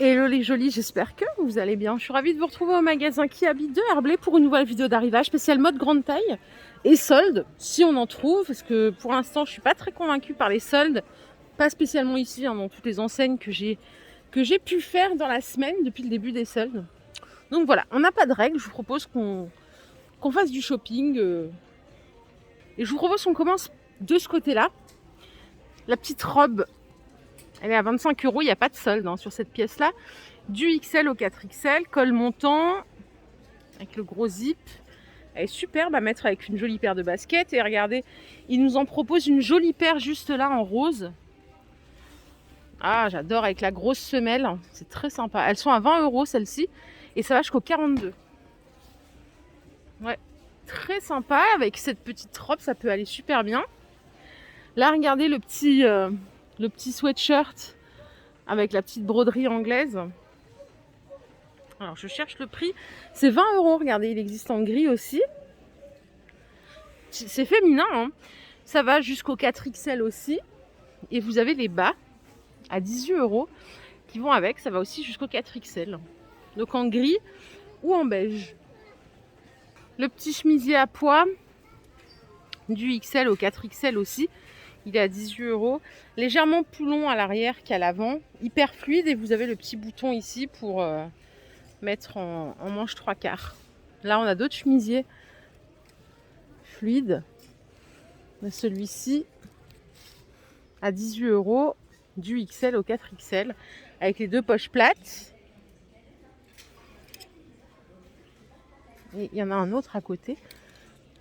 Hello les jolis, j'espère que vous allez bien. Je suis ravie de vous retrouver au magasin Kiabi de Herblay pour une nouvelle vidéo d'arrivage spéciale mode grande taille et soldes, si on en trouve, parce que pour l'instant je suis pas très convaincue par les soldes, pas spécialement ici, hein, dans toutes les enseignes que j'ai pu faire dans la semaine depuis le début des soldes. Donc voilà, on n'a pas de règles, je vous propose qu'on fasse du shopping et je vous propose qu'on commence de ce côté-là. La petite robe, elle est à 25 €, il n'y a pas de solde hein, sur cette pièce-là. Du XL au 4XL, col montant, avec le gros zip. Elle est superbe à mettre avec une jolie paire de baskets. Et regardez, il nous en propose une jolie paire juste là en rose. Ah, j'adore avec la grosse semelle. C'est très sympa. Elles sont à 20 € celles-ci. Et ça va jusqu'au 42. Ouais, très sympa. Avec cette petite robe, ça peut aller super bien. Là, regardez le petit sweatshirt avec la petite broderie anglaise. Alors, je cherche le prix. C'est 20 €. Regardez, il existe en gris aussi. C'est féminin, hein. Ça va jusqu'au 4XL aussi. Et vous avez les bas à 18 € qui vont avec. Ça va aussi jusqu'au 4XL. Donc en gris ou en beige. Le petit chemisier à pois du XL au 4XL aussi. Il est à 18 €. Légèrement plus long à l'arrière qu'à l'avant. Hyper fluide. Et vous avez le petit bouton ici pour mettre en manche 3/4. Là, on a d'autres chemisiers fluides. Celui-ci à 18 € du XL au 4XL avec les deux poches plates. Et il y en a un autre à côté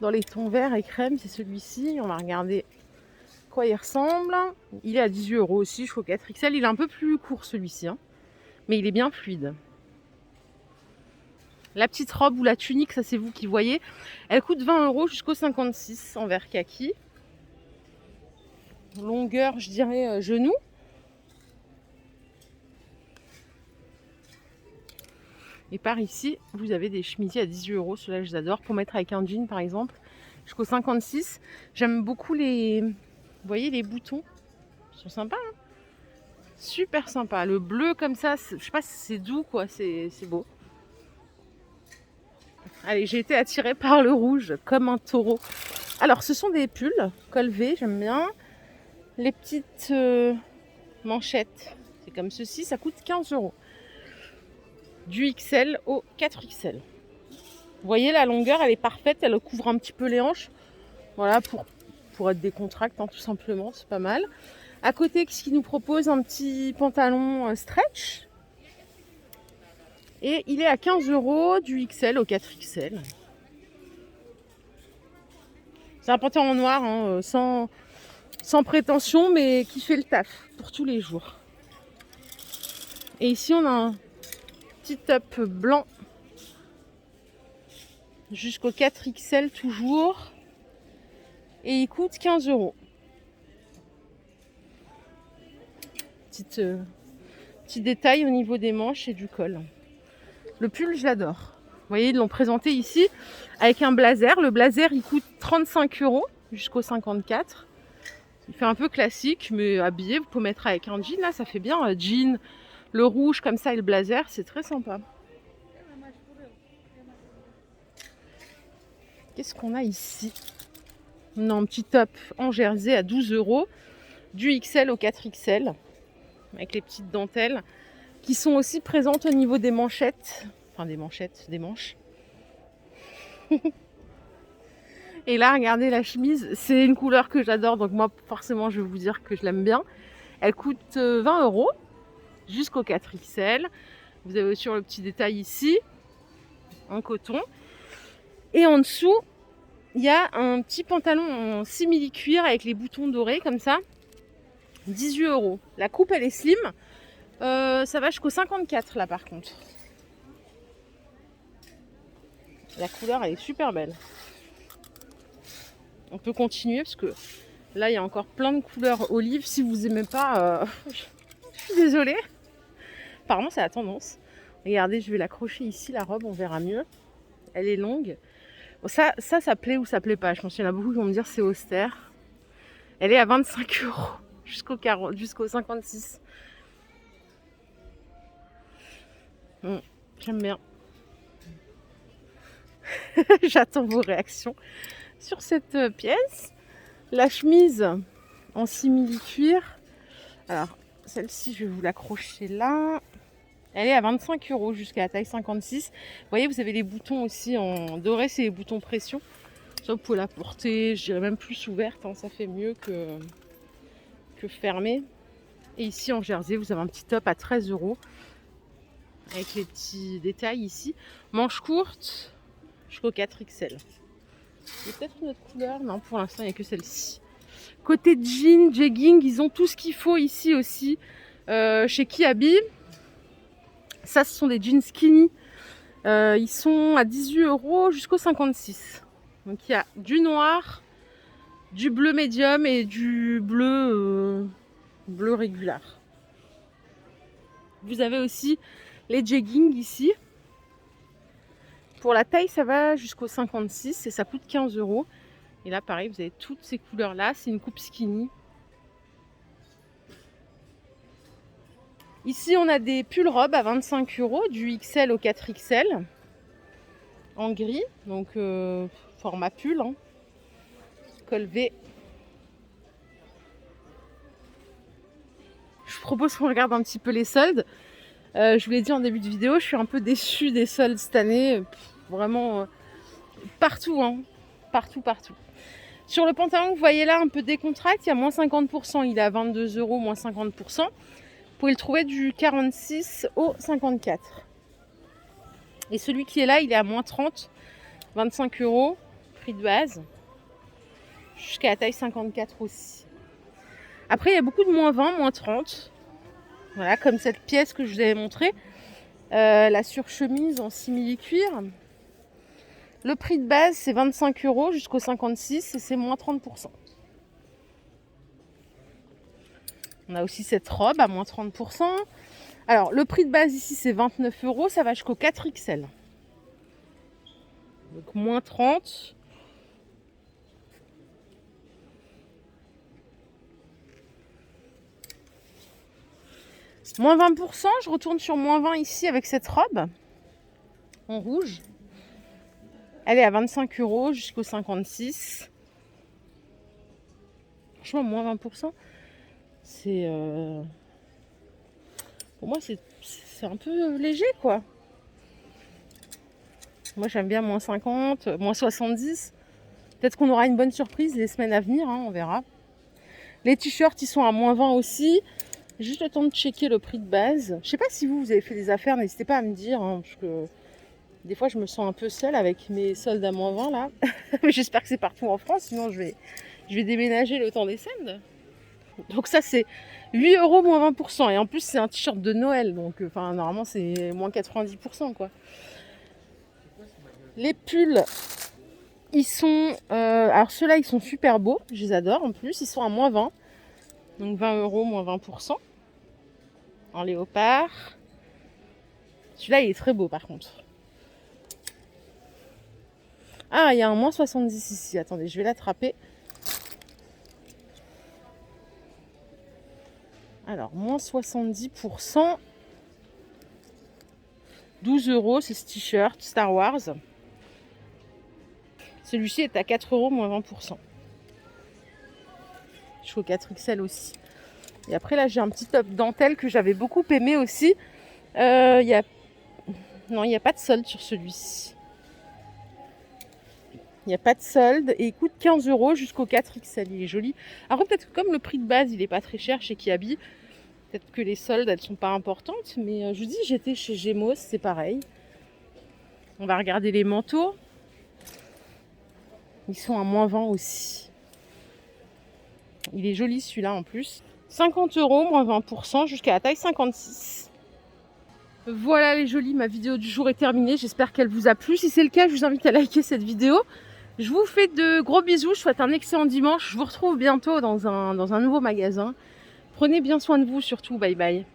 dans les tons verts et crème, c'est celui-ci. On va regarder quoi il ressemble. Il est à 18 € aussi jusqu'au 4XL. Il est un peu plus court celui-ci, hein, mais il est bien fluide. La petite robe ou la tunique, ça c'est vous qui voyez, elle coûte 20 € jusqu'au 56 en vert kaki. Longueur, je dirais genou. Et par ici, vous avez des chemisiers à 18 €. Ceux-là, je les adore pour mettre avec un jean par exemple. Jusqu'au 56. J'aime beaucoup les... Vous voyez les boutons? Ils sont sympas, hein, super sympa. Le bleu comme ça, je sais pas si c'est doux quoi, c'est beau. Allez, j'ai été attirée par le rouge comme un taureau. Alors, ce sont des pulls col V, j'aime bien. Les petites manchettes, c'est comme ceci, ça coûte 15 €. Du XL au 4XL. Vous voyez, la longueur, elle est parfaite, elle couvre un petit peu les hanches. Voilà, pour être décontracte, hein, tout simplement, c'est pas mal. À côté, ce qu'il nous propose, un petit pantalon stretch. Et il est à 15 € du XL au 4XL. C'est un pantalon noir, hein, sans prétention, mais qui fait le taf pour tous les jours. Et ici, on a un petit top blanc jusqu'au 4XL toujours. Et il coûte 15 €. Petit détail au niveau des manches et du col. Le pull, je l'adore. Vous voyez, ils l'ont présenté ici avec un blazer. Le blazer, il coûte 35 € jusqu'au 54. Il fait un peu classique, mais habillé, vous pouvez mettre avec un jean. Là, ça fait bien. Jean, le rouge comme ça et le blazer, c'est très sympa. Qu'est-ce qu'on a ici? On a un petit top en jersey à 12 €. Du XL au 4XL. Avec les petites dentelles qui sont aussi présentes au niveau des manchettes. Enfin, des manches. Et là, regardez la chemise. C'est une couleur que j'adore. Donc moi, forcément, je vais vous dire que je l'aime bien. Elle coûte 20 € jusqu'au 4XL. Vous avez aussi le petit détail ici, en coton. Et en dessous, il y a un petit pantalon en simili-cuir avec les boutons dorés, comme ça. 18 €. La coupe, elle est slim. Ça va jusqu'au 54 là, par contre. La couleur, elle est super belle. On peut continuer parce que là, il y a encore plein de couleurs olive. Si vous n'aimez pas, je suis désolée. Apparemment, c'est la tendance. Regardez, je vais l'accrocher ici, la robe, on verra mieux. Elle est longue. Bon, ça plaît ou ça plaît pas. Je pense qu'il y en a beaucoup qui vont me dire c'est austère. Elle est à 25 € jusqu'au 56. J'aime bien. J'attends vos réactions sur cette pièce. La chemise en simili-cuir. Alors, celle-ci, je vais vous l'accrocher là. Elle est à 25 € jusqu'à la taille 56. Vous voyez, vous avez les boutons aussi en doré, c'est les boutons pression. Ça, vous pouvez la porter, je dirais même plus ouverte, hein, ça fait mieux que fermée. Et ici, en jersey, vous avez un petit top à 13 € avec les petits détails ici. Manches courtes jusqu'au 4XL. Il y a peut-être une autre couleur. Non, pour l'instant, il n'y a que celle-ci. Côté jean, jegging, ils ont tout ce qu'il faut ici aussi. Chez Kiabi. Ça, ce sont des jeans skinny. Ils sont à 18 € jusqu'au 56. Donc, il y a du noir, du bleu médium et du bleu, bleu régulier. Vous avez aussi les jeggings ici. Pour la taille, ça va jusqu'au 56 et ça coûte 15 €. Et là, pareil, vous avez toutes ces couleurs-là. C'est une coupe skinny. Ici, on a des pulls robes à 25 €, du XL au 4XL, en gris, donc format pull, hein. Col V. Je vous propose qu'on regarde un petit peu les soldes. Je vous l'ai dit en début de vidéo, je suis un peu déçue des soldes cette année. Vraiment partout, hein. Partout. Sur le pantalon, vous voyez là un peu décontracté, il y a moins 50%, il est à 22 €, moins 50%. Vous pouvez le trouver du 46 au 54. Et celui qui est là, il est à moins 30, 25 €, prix de base, jusqu'à la taille 54 aussi. Après, il y a beaucoup de moins 20, moins 30. Voilà, comme cette pièce que je vous avais montrée. La surchemise en simili-cuir. Le prix de base, c'est 25 € jusqu'au 56 et c'est moins 30%. On a aussi cette robe à moins 30%. Alors, le prix de base ici, c'est 29 €. Ça va jusqu'au 4XL. Donc, moins 30. Moins 20%. Je retourne sur moins 20 ici avec cette robe en rouge. Elle est à 25 € jusqu'au 56. Franchement, moins 20%. C'est pour moi c'est un peu léger, quoi. Moi j'aime bien moins 50, moins 70. Peut-être qu'on aura une bonne surprise les semaines à venir, hein, on verra. Les t-shirts, ils sont à moins 20 aussi. Juste le temps de checker le prix de base. Je sais pas si vous avez fait des affaires, n'hésitez pas à me dire, hein, parce que des fois je me sens un peu seule avec mes soldes à moins 20 là. Mais j'espère que c'est partout en France, sinon je vais déménager le temps des soldes. Donc ça c'est 8 € moins 20%. Et en plus c'est un t-shirt de Noël. Donc normalement c'est moins 90%, quoi. Les pulls, ils sont... alors ceux-là ils sont super beaux. Je les adore en plus. Ils sont à moins 20. Donc 20 € moins 20%. En léopard. Celui-là il est très beau par contre. Ah, il y a un moins 70 ici. Attendez, je vais l'attraper. Alors, moins 70%. 12 €, c'est ce t-shirt Star Wars. Celui-ci est à 4 € moins 20%. Jusqu'au 4XL aussi. Et après, là, j'ai un petit top dentelle que j'avais beaucoup aimé aussi. Non, il n'y a pas de solde sur celui-ci. Il n'y a pas de solde et il coûte 15 € jusqu'au 4XL. Il est joli. Après, peut-être que comme le prix de base, il n'est pas très cher chez Kiabi, peut-être que les soldes, elles ne sont pas importantes. Mais je vous dis, j'étais chez Gemos, c'est pareil. On va regarder les manteaux. Ils sont à moins 20 aussi. Il est joli celui-là en plus. 50 € moins 20% jusqu'à la taille 56. Voilà les jolis, ma vidéo du jour est terminée. J'espère qu'elle vous a plu. Si c'est le cas, je vous invite à liker cette vidéo. Je vous fais de gros bisous. Je vous souhaite un excellent dimanche. Je vous retrouve bientôt dans un nouveau magasin. Prenez bien soin de vous surtout. Bye bye.